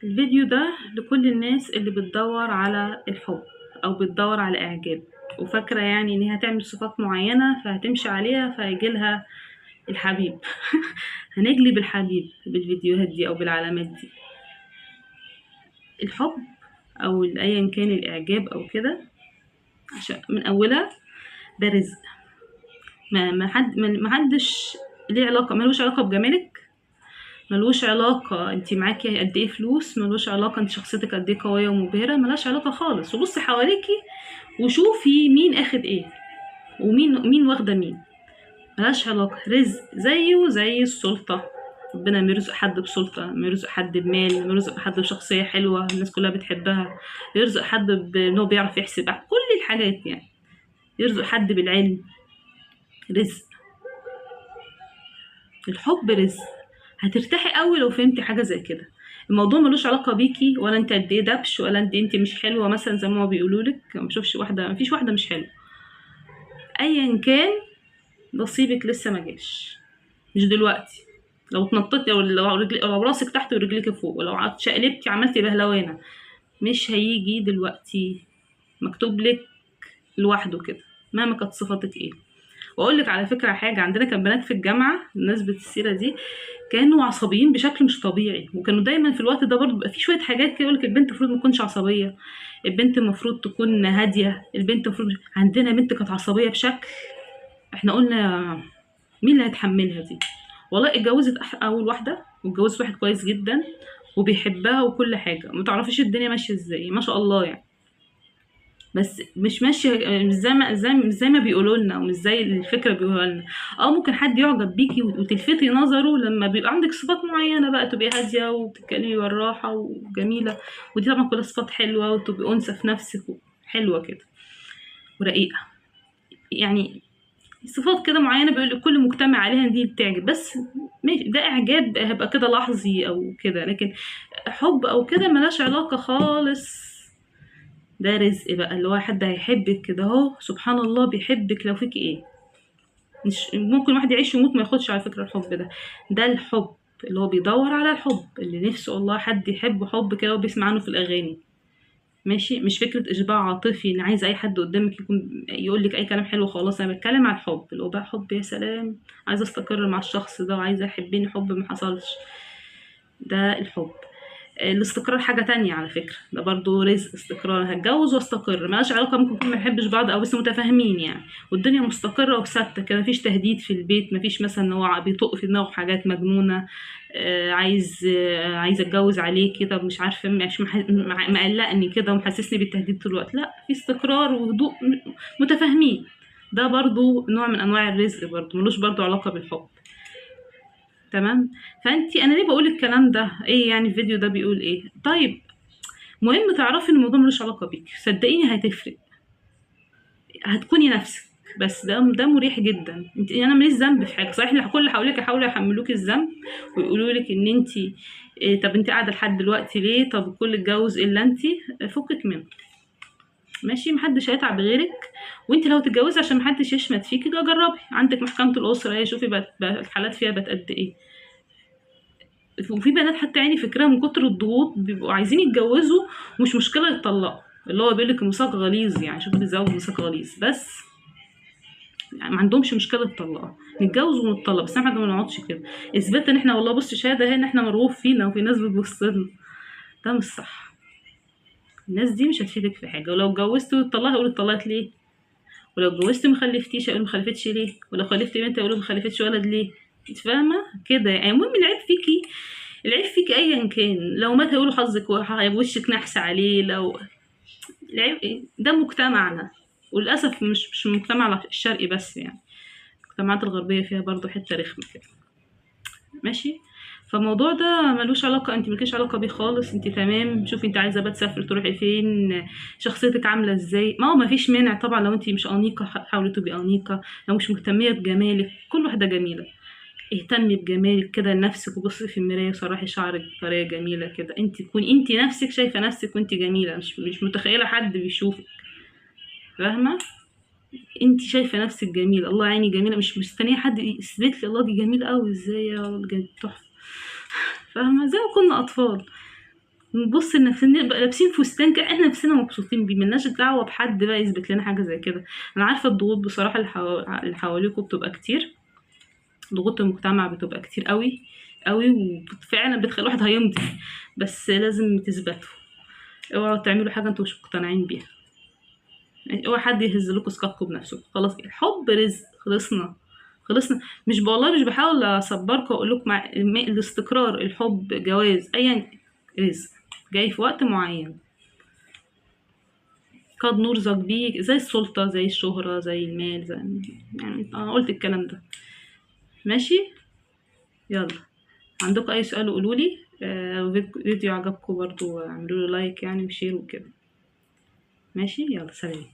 الفيديو ده لكل الناس اللي بتدور على الحب او بتدور على اعجاب وفاكرة يعني ان هي هتعمل صفات معينة فهتمشي عليها فهيجيلها الحبيب. هنجلب الحبيب بالفيديوهات دي او بالعلامات دي. الحب او ايا كان الاعجاب او كده، عشان من اولها ده رزق. ما حدش ليه علاقة، ملوش علاقة بجمالك، ملوش علاقة انت معاكي قد ايه فلوس، ملوش علاقة انت شخصيتك قد ايه قوية ومبهرة، ملهاش علاقة خالص. وبصي حواليكي وشوفي مين اخد ايه ومين واخدة مين. ملهاش علاقة. رزق زيه زي السلطة. ربنا بيرزق حد بسلطة، بيرزق حد بمال، بيرزق حد بشخصية حلوة الناس كلها بتحبها، يرزق حد بانه بيعرف يحسب كل الحاجات يعني، يرزق حد بالعلم. رزق. الحب رزق. هترتاحي قوي لو فهمتي حاجه زي كده. الموضوع ملوش علاقه بيكي، ولا انت قد ايه دبش، ولا انت مش حلوه مثلا زي ما بيقولوا لك. ما بشوفش واحده، ما فيش واحده مش حلوه. ايا كان نصيبك لسه ما جاش، مش دلوقتي. لو اتنططتي لو راسك تحت ورجلك فوق، ولو اتشقلبتي عملتي بهلوانه، مش هيجي دلوقتي. مكتوب لك لوحده كده مهما كانت صفاتك ايه. واقول لك على فكره حاجه، عندنا كان بنات في الجامعه بمناسبه السيره دي كانوا عصبيين بشكل مش طبيعي، وكانوا دايما في الوقت ده برضه بيبقى في شويه حاجات كده يقولك البنت المفروض ما تكونش عصبيه، البنت المفروض تكون هاديه، البنت المفروض. عندنا بنت كانت عصبيه بشكل احنا قلنا مين اللي هيتحملها دي. والله اتجوزت اول واحده، واتجوزت واحد كويس جدا وبيحبها وكل حاجه، ما تعرفيش الدنيا ماشيه ازاي ما شاء الله يعني. بس مش ماشيه مش زي ما بيقولوا لنا، ومش زي الفكره بيقولوا لنا. ممكن حد يعجب بيكي وتلفتي نظره لما بيبقى عندك صفات معينه بقى، تبقي هاديه وبتتكلمي بالراحه وجميله، ودي طبعا كلها صفات حلوه، وتبقي انثى في نفسك حلوه كده ورقيقه يعني. صفات كده معينه بيقول لك كل مجتمع عليها دي بتعجب، بس ماشي ده اعجاب هيبقى كده لحظي او كده، لكن حب او كده ملهاش علاقه خالص. ده رزق بقى، اللي هو حد هيحبك كده اهو، سبحان الله بيحبك لو فيك ايه. مش ممكن واحد يعيش ويموت ما ياخدش على فكرة الحب ده. ده الحب اللي هو بيدور على الحب، اللي نفسه الله حد يحب حب كده وبيسمع عنه في الأغاني. ماشي، مش فكرة إشباع عاطفي إن عايز أي حد قدامك يكون يقول لك أي كلام حلو خلاص. أنا بتكلم عن الحب اللي هو بقى حب يا سلام، عايزة أستقر مع الشخص ده وعايزة يحبني حب ما حصلش. ده الحب. الاستقرار حاجة تانية على فكرة، ده برضو رزق. استقرار هتجوز واستقر ملهاش علاقة، ممكن نكون ما بنحبش بعض او بس متفاهمين يعني، والدنيا مستقرة وثابتة كده، مفيش تهديد في البيت، مفيش مثلا ان هو بيطق في دماغه حاجات مجنونة. عايز اتجوز عليه كده مش عارفة، مش مقلقني كده ومحسسني بالتهديد طول الوقت. لا، في استقرار وهدوء، متفاهمين. ده برضو نوع من انواع الرزق، برضو ملوش برضو علاقة بالحب. تمام. انا ليه بقول الكلام ده؟ ايه يعني الفيديو ده بيقول ايه؟ طيب، مهم تعرفي ان الموضوع ملوش علاقه بيك، صدقيني هتفرق، هتكوني نفسك. بس ده مريح جدا. انا ماليش ذنب في حاجه صحيح. كل اللي حواليك يحاولوا يحملوكي الذنب ويقولوا لك ان انت طب انت قاعده لحد دلوقتي ليه، طب الكل اتجوز الا انت. فكك منه. ماشي، محدش هيتعب غيرك. وانت لو تتجوزي عشان محدش يشمت فيكي، جربي. عندك محكمه الاسره اهي، شوفي بقت الحالات فيها بقت قد ايه. وفي بنات حتى يعني فكرها من كتر الضغوط بيبقوا عايزين يتجوزوا ومش مشكلة يتطلقوا، اللي هو بيقولك ميثاق غليظ يعني. شوفوا بيزود ميثاق غليظ، بس يعني ما عندهمش مشكلة يتطلقوا. نتجوز ونتطلق بس احنا ما نقعدش كده اثبات ان احنا والله بص شهادة اهي ان احنا مرغوب فينا وفي ناس بتبص لنا. ده مش صح. الناس دي مش هتفيدك في حاجة. ولو اتجوزت واتطلقت هقول اتطلقت ليه، ولو اتجوزت مخلفتيش هقول مخلفتش ليه، ولو خلفت بنت هقول مخلفتش ولد ليه. انت فاهمة كده يعني؟ المهم العيب فيكي، العيب فيك ايا كان. لو مات هيقولوا حظك وشك نحس عليه. لو العيب ده مجتمعنا، وللاسف مش المجتمع الشرقي بس يعني، المجتمعات الغربيه فيها برضو حته رخمه كده. ماشي. فالموضوع ده ملوش علاقه، انت ملكيش علاقه بيه خالص. انت تمام. شوفي انت عايزه بقى تسافري تروحي فين، شخصيتك عامله ازاي. ما هو مفيش مانع طبعا لو انت مش انيقه حاولي تبقي انيقه، لو مش مهتميه بجمالك. كل واحده جميله. اهتمي بجمالك كده لنفسك، وبصي في المرايه وسرحي شعرك بطريقه جميله كده. انت تكوني انت نفسك شايفه نفسك وانت جميله، مش متخيله حد بيشوفك. فاهمه؟ انت شايفه نفسك جميله، الله عيني جميله، مش مستنيه حد يثبت لي الله دي جميله قوي ازاي يا تحفه. فاهمه؟ زي ما كنا اطفال. نبص لنفسنا نبقى لابسين فستان كده احنا نفسنا مبسوطين بيه، ملناش دعوة بحد بقى يثبت لنا حاجة زي كده. انا عارفة الضغوط بصراحة اللي حواليكوا بتبقى كتير، ضغوط المجتمع بتبقى كتير قوي قوي، وفعلا بتخلي الواحد هيمضي، بس لازم تثبتوا. اوعوا تعملوا حاجة انتوا مش مقتنعين بيها، يعني اوعى حد يهز لكم ثقتكم بنفسكم. خلاص الحب رزق، خلصنا خلصنا. مش والله مش بحاول اصبركم واقول لكم الاستقرار، الحب، جواز، ايا، رزق جاي في وقت معين. قد نرزق بيه زي السلطة، زي الشهرة، زي المال، زي، يعني انا قلت الكلام ده. ماشي. يلا، عندكم اي سؤال قولولي. فيديو عجبكم برضو اعملوا له لايك يعني وشير وكده. ماشي، يلا سلام.